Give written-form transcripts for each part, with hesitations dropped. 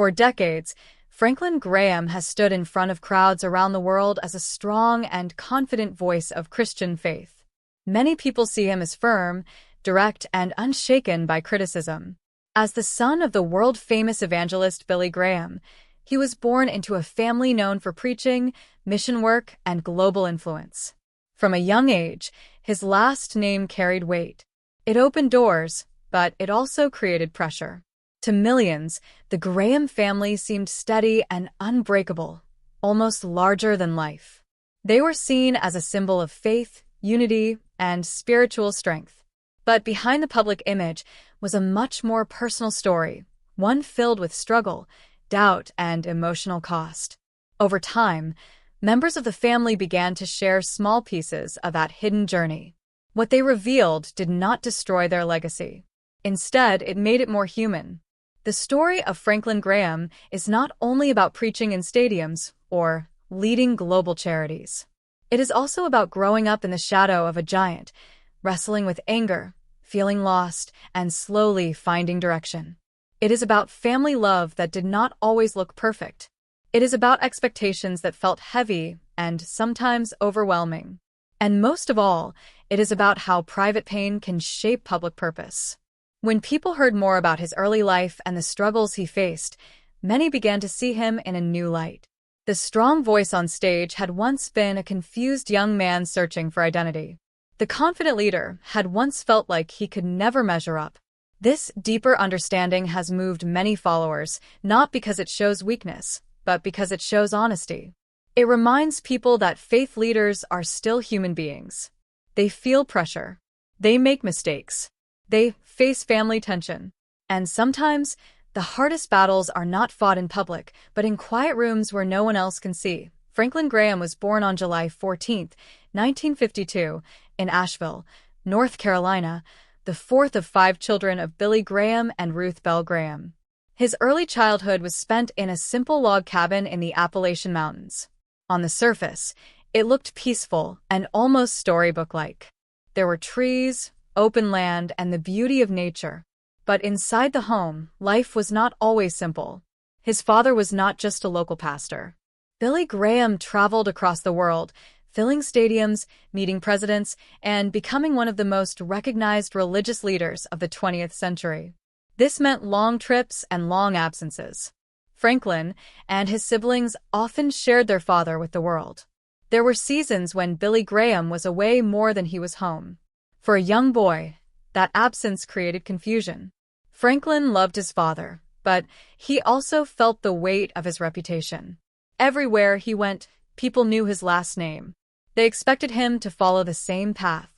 For decades, Franklin Graham has stood in front of crowds around the world as a strong and confident voice of Christian faith. Many people see him as firm, direct, and unshaken by criticism. As the son of the world-famous evangelist Billy Graham, he was born into a family known for preaching, mission work, and global influence. From a young age, his last name carried weight. It opened doors, but it also created pressure. To millions, the Graham family seemed steady and unbreakable, almost larger than life. They were seen as a symbol of faith, unity, and spiritual strength. But behind the public image was a much more personal story, one filled with struggle, doubt, and emotional cost. Over time, members of the family began to share small pieces of that hidden journey. What they revealed did not destroy their legacy. Instead, it made it more human. The story of Franklin Graham is not only about preaching in stadiums or leading global charities. It is also about growing up in the shadow of a giant, wrestling with anger, feeling lost, and slowly finding direction. It is about family love that did not always look perfect. It is about expectations that felt heavy and sometimes overwhelming. And most of all, it is about how private pain can shape public purpose. When people heard more about his early life and the struggles he faced, many began to see him in a new light. The strong voice on stage had once been a confused young man searching for identity. The confident leader had once felt like he could never measure up. This deeper understanding has moved many followers, not because it shows weakness, but because it shows honesty. It reminds people that faith leaders are still human beings. They feel pressure. They make mistakes. They face family tension. And sometimes, the hardest battles are not fought in public, but in quiet rooms where no one else can see. Franklin Graham was born on July 14, 1952, in Asheville, North Carolina, the fourth of 5 children of Billy Graham and Ruth Bell Graham. His early childhood was spent in a simple log cabin in the Appalachian Mountains. On the surface, it looked peaceful and almost storybook-like. There were trees, open land, and the beauty of nature. But inside the home, life was not always simple. His father was not just a local pastor. Billy Graham traveled across the world, filling stadiums, meeting presidents, and becoming one of the most recognized religious leaders of the 20th century. This meant long trips and long absences. Franklin and his siblings often shared their father with the world. There were seasons when Billy Graham was away more than he was home. For a young boy, that absence created confusion. Franklin loved his father, but he also felt the weight of his reputation. Everywhere he went, people knew his last name. They expected him to follow the same path.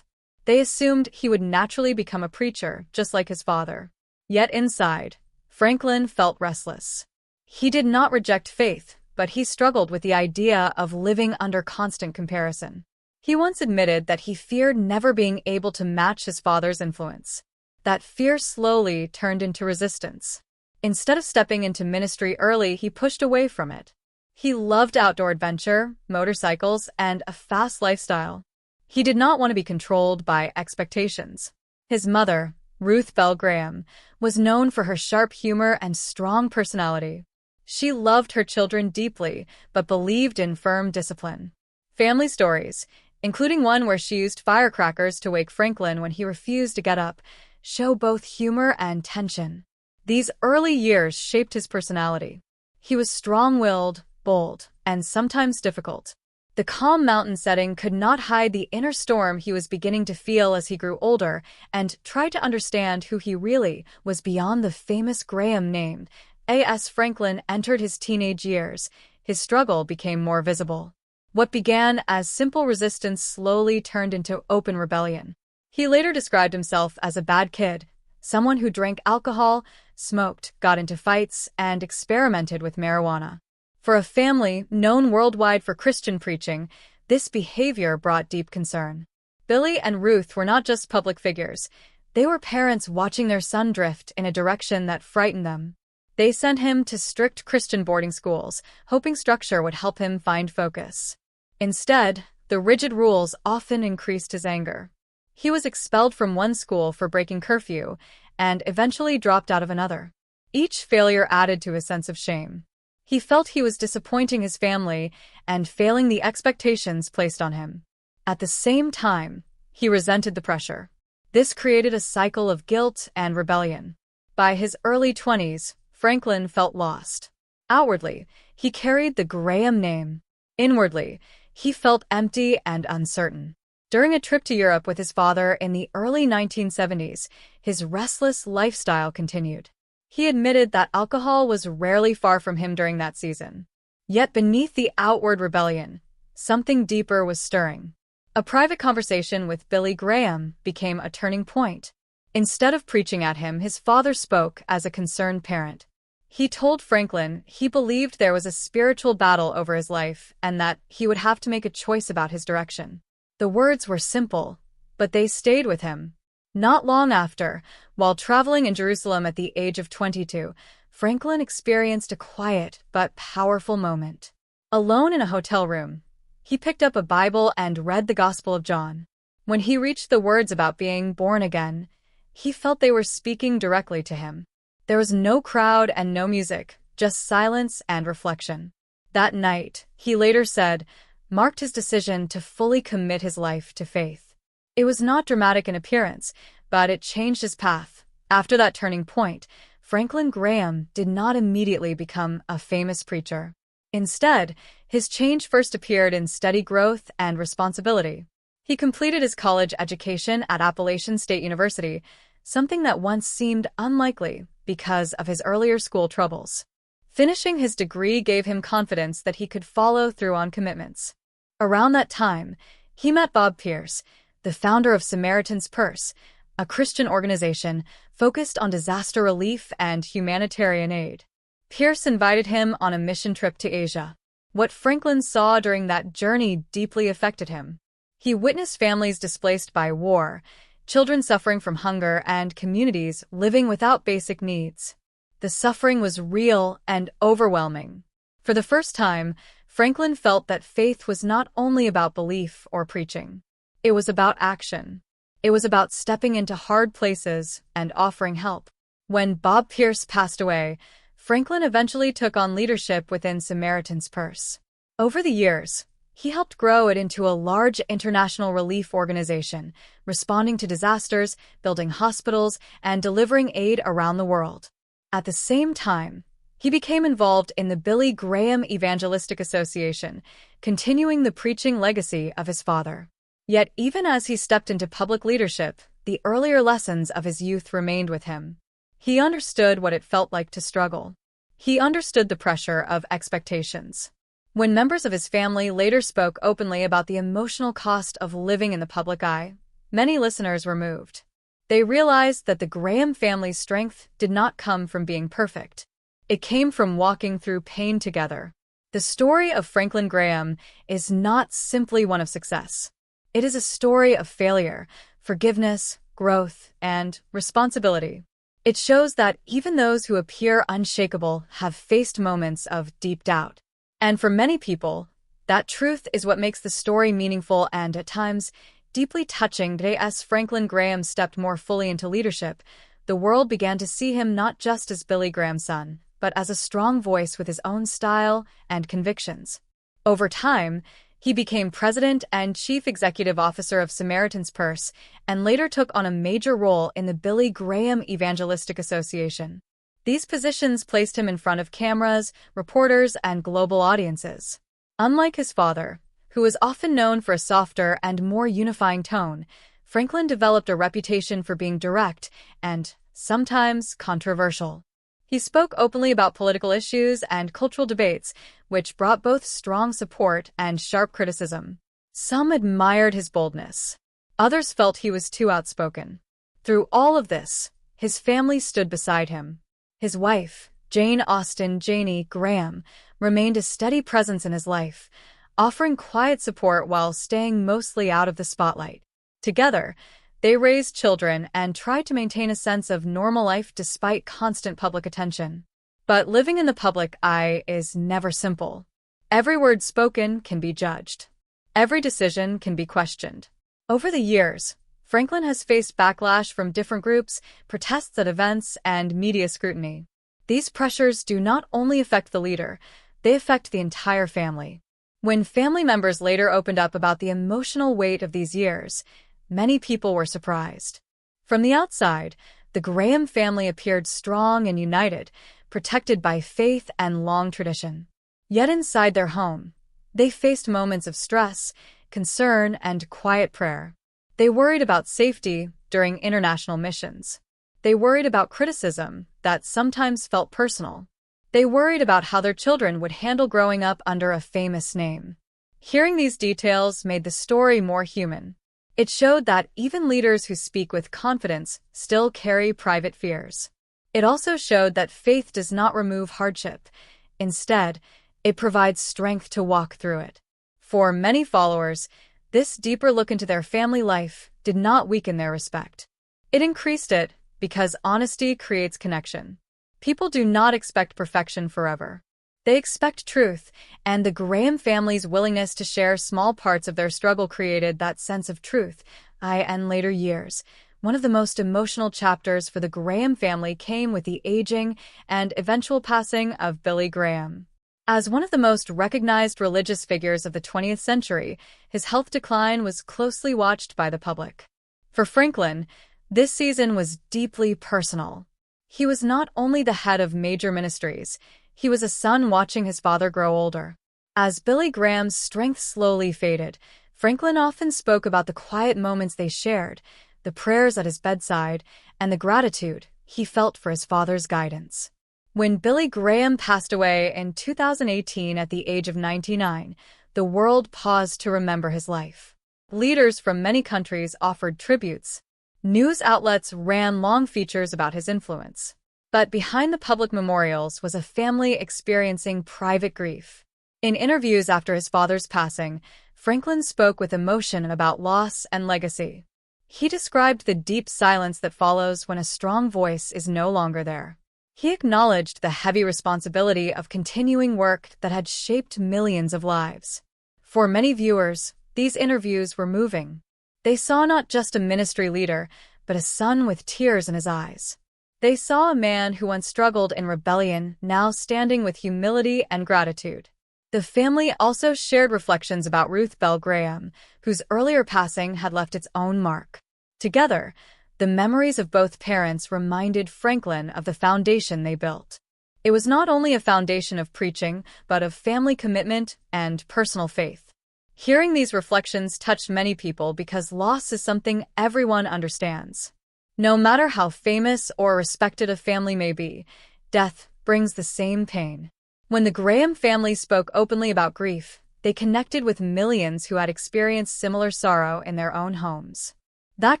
They assumed he would naturally become a preacher, just like his father. Yet inside, Franklin felt restless. He did not reject faith, but he struggled with the idea of living under constant comparison. He once admitted that he feared never being able to match his father's influence. That fear slowly turned into resistance. Instead of stepping into ministry early, he pushed away from it. He loved outdoor adventure, motorcycles, and a fast lifestyle. He did not want to be controlled by expectations. His mother, Ruth Bell Graham, was known for her sharp humor and strong personality. She loved her children deeply, but believed in firm discipline. Family stories, including one where she used firecrackers to wake Franklin when he refused to get up, show both humor and tension. These early years shaped his personality. He was strong-willed, bold, and sometimes difficult. The calm mountain setting could not hide the inner storm he was beginning to feel as he grew older and tried to understand who he really was beyond the famous Graham name. As Franklin entered his teenage years, his struggle became more visible. What began as simple resistance slowly turned into open rebellion. He later described himself as a bad kid, someone who drank alcohol, smoked, got into fights, and experimented with marijuana. For a family known worldwide for Christian preaching, this behavior brought deep concern. Billy and Ruth were not just public figures. They were parents watching their son drift in a direction that frightened them. They sent him to strict Christian boarding schools, hoping structure would help him find focus. Instead, the rigid rules often increased his anger. He was expelled from one school for breaking curfew and eventually dropped out of another. Each failure added to his sense of shame. He felt he was disappointing his family and failing the expectations placed on him. At the same time, he resented the pressure. This created a cycle of guilt and rebellion. By his early 20s, Franklin felt lost. Outwardly, he carried the Graham name. Inwardly, he felt empty and uncertain. During a trip to Europe with his father in the early 1970s, his restless lifestyle continued. He admitted that alcohol was rarely far from him during that season. Yet beneath the outward rebellion, something deeper was stirring. A private conversation with Billy Graham became a turning point. Instead of preaching at him, his father spoke as a concerned parent. He told Franklin he believed there was a spiritual battle over his life and that he would have to make a choice about his direction. The words were simple, but they stayed with him. Not long after, while traveling in Jerusalem at the age of 22, Franklin experienced a quiet but powerful moment. Alone in a hotel room, he picked up a Bible and read the Gospel of John. When he reached the words about being born again, he felt they were speaking directly to him. There was no crowd and no music, just silence and reflection. That night, he later said, marked his decision to fully commit his life to faith. It was not dramatic in appearance, but it changed his path. After that turning point, Franklin Graham did not immediately become a famous preacher. Instead, his change first appeared in steady growth and responsibility. He completed his college education at Appalachian State University, something that once seemed unlikely because of his earlier school troubles. Finishing his degree gave him confidence that he could follow through on commitments. Around that time, he met Bob Pierce, the founder of Samaritan's Purse, a Christian organization focused on disaster relief and humanitarian aid. Pierce invited him on a mission trip to Asia. What Franklin saw during that journey deeply affected him. He witnessed families displaced by war, children suffering from hunger, and communities living without basic needs. The suffering was real and overwhelming. For the first time, Franklin felt that faith was not only about belief or preaching. It was about action. It was about stepping into hard places and offering help. When Bob Pierce passed away, Franklin eventually took on leadership within Samaritan's Purse. Over the years, he helped grow it into a large international relief organization, responding to disasters, building hospitals, and delivering aid around the world. At the same time, he became involved in the Billy Graham Evangelistic Association, continuing the preaching legacy of his father. Yet even as he stepped into public leadership, the earlier lessons of his youth remained with him. He understood what it felt like to struggle. He understood the pressure of expectations. When members of his family later spoke openly about the emotional cost of living in the public eye, many listeners were moved. They realized that the Graham family's strength did not come from being perfect. It came from walking through pain together. The story of Franklin Graham is not simply one of success. It is a story of failure, forgiveness, growth, and responsibility. It shows that even those who appear unshakable have faced moments of deep doubt. And for many people, that truth is what makes the story meaningful and, at times, deeply touching. As Franklin Graham stepped more fully into leadership, the world began to see him not just as Billy Graham's son, but as a strong voice with his own style and convictions. Over time, he became president and chief executive officer of Samaritan's Purse and later took on a major role in the Billy Graham Evangelistic Association. These positions placed him in front of cameras, reporters, and global audiences. Unlike his father, who was often known for a softer and more unifying tone, Franklin developed a reputation for being direct and, sometimes, controversial. He spoke openly about political issues and cultural debates, which brought both strong support and sharp criticism. Some admired his boldness. Others felt he was too outspoken. Through all of this, his family stood beside him. His wife, Jane Austen "Janie" Graham, remained a steady presence in his life, offering quiet support while staying mostly out of the spotlight. Together, they raised children and tried to maintain a sense of normal life despite constant public attention. But living in the public eye is never simple. Every word spoken can be judged. Every decision can be questioned. Over the years, Franklin has faced backlash from different groups, protests at events, and media scrutiny. These pressures do not only affect the leader, they affect the entire family. When family members later opened up about the emotional weight of these years, many people were surprised. From the outside, the Graham family appeared strong and united, protected by faith and long tradition. Yet inside their home, they faced moments of stress, concern, and quiet prayer. They worried about safety during international missions. They worried about criticism that sometimes felt personal. They worried about how their children would handle growing up under a famous name. Hearing these details made the story more human. It showed that even leaders who speak with confidence still carry private fears. It also showed that faith does not remove hardship. Instead, it provides strength to walk through it. For many followers, this deeper look into their family life did not weaken their respect. It increased it because honesty creates connection. People do not expect perfection forever. They expect truth, and the Graham family's willingness to share small parts of their struggle created that sense of truth. In later years, one of the most emotional chapters for the Graham family came with the aging and eventual passing of Billy Graham. As one of the most recognized religious figures of the 20th century, his health decline was closely watched by the public. For Franklin, this season was deeply personal. He was not only the head of major ministries, he was a son watching his father grow older. As Billy Graham's strength slowly faded, Franklin often spoke about the quiet moments they shared, the prayers at his bedside, and the gratitude he felt for his father's guidance. When Billy Graham passed away in 2018 at the age of 99, the world paused to remember his life. Leaders from many countries offered tributes. News outlets ran long features about his influence. But behind the public memorials was a family experiencing private grief. In interviews after his father's passing, Franklin spoke with emotion about loss and legacy. He described the deep silence that follows when a strong voice is no longer there. He acknowledged the heavy responsibility of continuing work that had shaped millions of lives. For many viewers, these interviews were moving. They saw not just a ministry leader, but a son with tears in his eyes. They saw a man who once struggled in rebellion, now standing with humility and gratitude. The family also shared reflections about Ruth Bell Graham, whose earlier passing had left its own mark. Together, the memories of both parents reminded Franklin of the foundation they built. It was not only a foundation of preaching, but of family commitment and personal faith. Hearing these reflections touched many people because loss is something everyone understands. No matter how famous or respected a family may be, death brings the same pain. When the Graham family spoke openly about grief, they connected with millions who had experienced similar sorrow in their own homes. That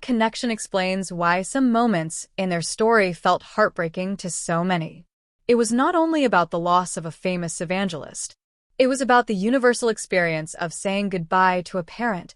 connection explains why some moments in their story felt heartbreaking to so many. It was not only about the loss of a famous evangelist. It was about the universal experience of saying goodbye to a parent,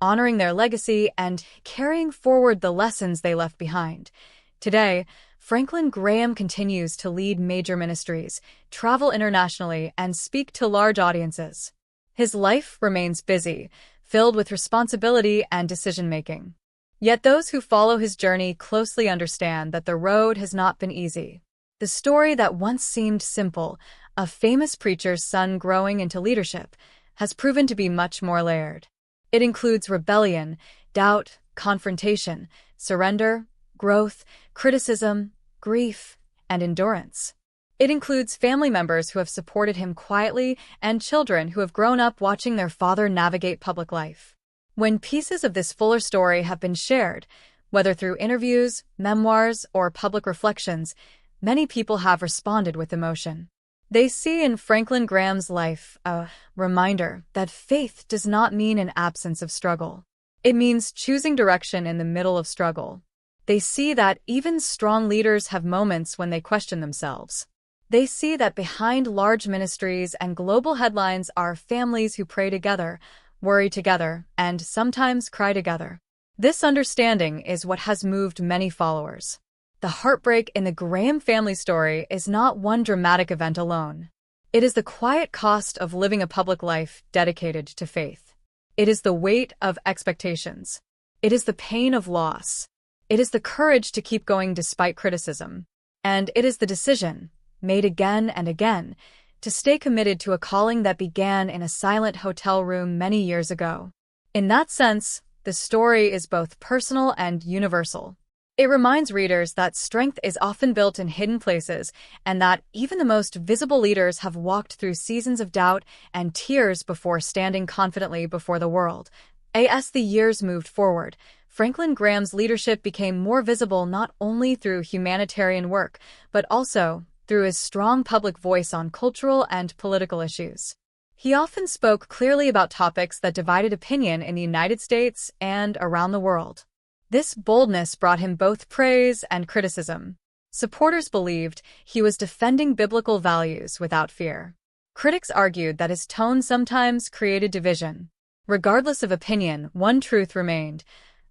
honoring their legacy, and carrying forward the lessons they left behind. Today, Franklin Graham continues to lead major ministries, travel internationally, and speak to large audiences. His life remains busy, filled with responsibility and decision-making. Yet those who follow his journey closely understand that the road has not been easy. The story that once seemed simple, a famous preacher's son growing into leadership, has proven to be much more layered. It includes rebellion, doubt, confrontation, surrender, growth, criticism, grief, and endurance. It includes family members who have supported him quietly and children who have grown up watching their father navigate public life. When pieces of this fuller story have been shared, whether through interviews, memoirs, or public reflections, many people have responded with emotion. They see in Franklin Graham's life a reminder that faith does not mean an absence of struggle. It means choosing direction in the middle of struggle. They see that even strong leaders have moments when they question themselves. They see that behind large ministries and global headlines are families who pray together, worry together, and sometimes cry together. This understanding is what has moved many followers. The heartbreak in the Graham family story is not one dramatic event alone. It is the quiet cost of living a public life dedicated to faith. It is the weight of expectations. It is the pain of loss. It is the courage to keep going despite criticism. And it is the decision, made again and again, to stay committed to a calling that began in a silent hotel room many years ago. In that sense, the story is both personal and universal. It reminds readers that strength is often built in hidden places, and that even the most visible leaders have walked through seasons of doubt and tears before standing confidently before the world. As the years moved forward, Franklin Graham's leadership became more visible not only through humanitarian work, but also through his strong public voice on cultural and political issues. He often spoke clearly about topics that divided opinion in the United States and around the world. This boldness brought him both praise and criticism. Supporters believed he was defending biblical values without fear. Critics argued that his tone sometimes created division. Regardless of opinion, one truth remained: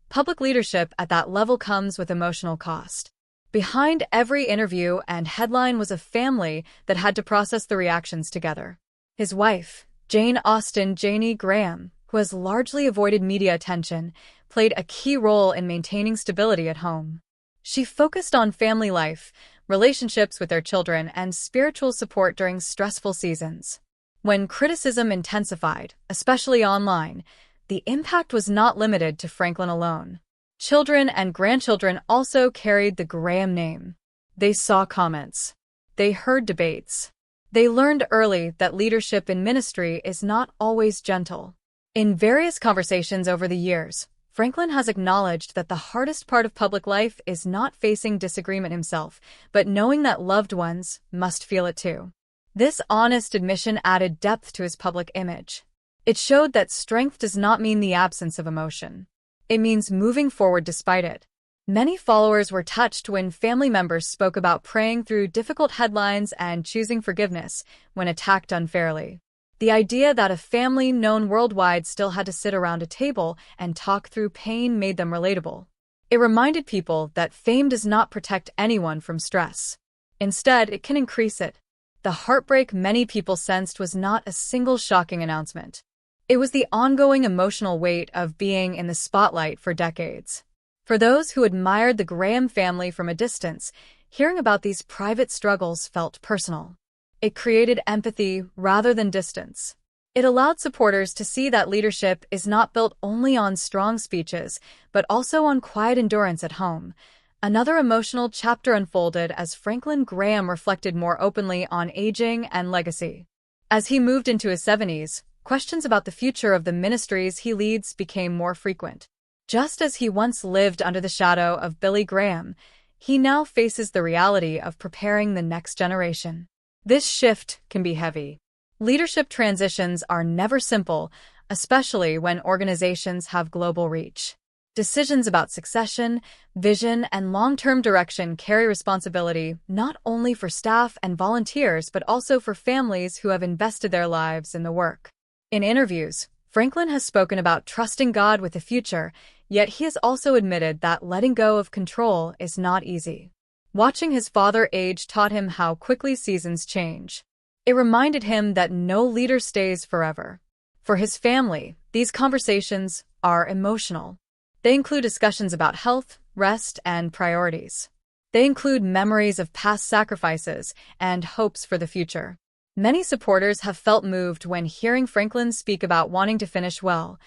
public leadership at that level comes with emotional cost. Behind every interview and headline was a family that had to process the reactions together. His wife, Jane Austen "Janie" Graham, who has largely avoided media attention, played a key role in maintaining stability at home. She focused on family life, relationships with their children, and spiritual support during stressful seasons. When criticism intensified, especially online, the impact was not limited to Franklin alone. Children and grandchildren also carried the Graham name. They saw comments. They heard debates. They learned early that leadership in ministry is not always gentle. In various conversations over the years, Franklin has acknowledged that the hardest part of public life is not facing disagreement himself, but knowing that loved ones must feel it too. This honest admission added depth to his public image. It showed that strength does not mean the absence of emotion. It means moving forward despite it. Many followers were touched when family members spoke about praying through difficult headlines and choosing forgiveness when attacked unfairly. The idea that a family known worldwide still had to sit around a table and talk through pain made them relatable. It reminded people that fame does not protect anyone from stress. Instead, it can increase it. The heartbreak many people sensed was not a single shocking announcement. It was the ongoing emotional weight of being in the spotlight for decades. For those who admired the Graham family from a distance, hearing about these private struggles felt personal. It created empathy rather than distance. It allowed supporters to see that leadership is not built only on strong speeches, but also on quiet endurance at home. Another emotional chapter unfolded as Franklin Graham reflected more openly on aging and legacy. As he moved into his 70s, questions about the future of the ministries he leads became more frequent. Just as he once lived under the shadow of Billy Graham, he now faces the reality of preparing the next generation. This shift can be heavy. Leadership transitions are never simple, especially when organizations have global reach. Decisions about succession, vision, and long-term direction carry responsibility not only for staff and volunteers but also for families who have invested their lives in the work. In interviews, Franklin has spoken about trusting God with the future, yet he has also admitted that letting go of control is not easy. Watching his father age taught him how quickly seasons change. It reminded him that no leader stays forever. For his family, these conversations are emotional. They include discussions about health, rest, and priorities. They include memories of past sacrifices and hopes for the future. Many supporters have felt moved when hearing Franklin speak about wanting to finish well,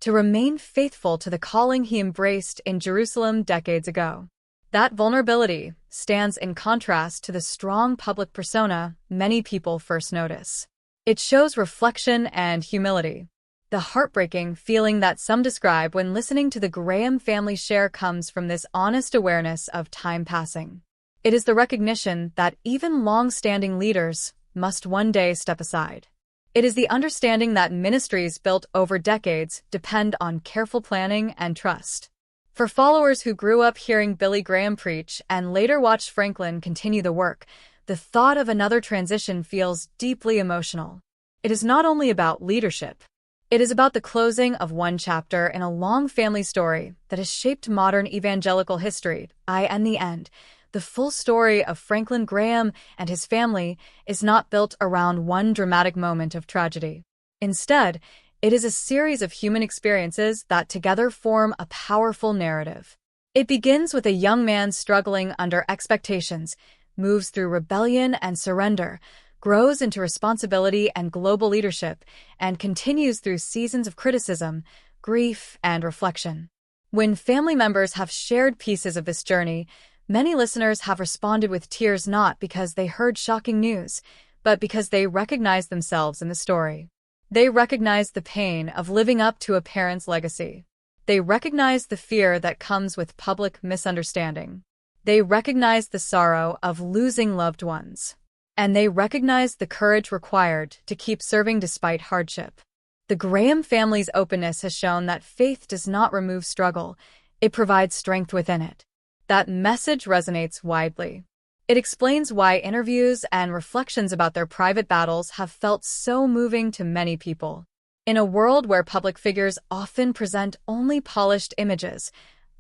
to remain faithful to the calling he embraced in Jerusalem decades ago. That vulnerability stands in contrast to the strong public persona many people first notice. It shows reflection and humility. The heartbreaking feeling that some describe when listening to the Graham family share comes from this honest awareness of time passing. It is the recognition that even long-standing leaders must one day step aside. It is the understanding that ministries built over decades depend on careful planning and trust. For followers who grew up hearing Billy Graham preach and later watched Franklin continue the work, the thought of another transition feels deeply emotional. It is not only about leadership. It is about the closing of one chapter in a long family story that has shaped modern evangelical history. In the end, the full story of Franklin Graham and his family is not built around one dramatic moment of tragedy. Instead, it is a series of human experiences that together form a powerful narrative. It begins with a young man struggling under expectations, moves through rebellion and surrender, grows into responsibility and global leadership, and continues through seasons of criticism, grief, and reflection. When family members have shared pieces of this journey, many listeners have responded with tears not because they heard shocking news, but because they recognized themselves in the story. They recognized the pain of living up to a parent's legacy. They recognized the fear that comes with public misunderstanding. They recognized the sorrow of losing loved ones. And they recognized the courage required to keep serving despite hardship. The Graham family's openness has shown that faith does not remove struggle, it provides strength within it. That message resonates widely. It explains why interviews and reflections about their private battles have felt so moving to many people. In a world where public figures often present only polished images,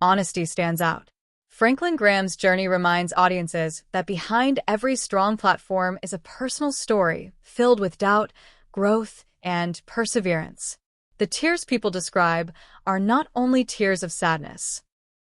honesty stands out. Franklin Graham's journey reminds audiences that behind every strong platform is a personal story filled with doubt, growth, and perseverance. The tears people describe are not only tears of sadness.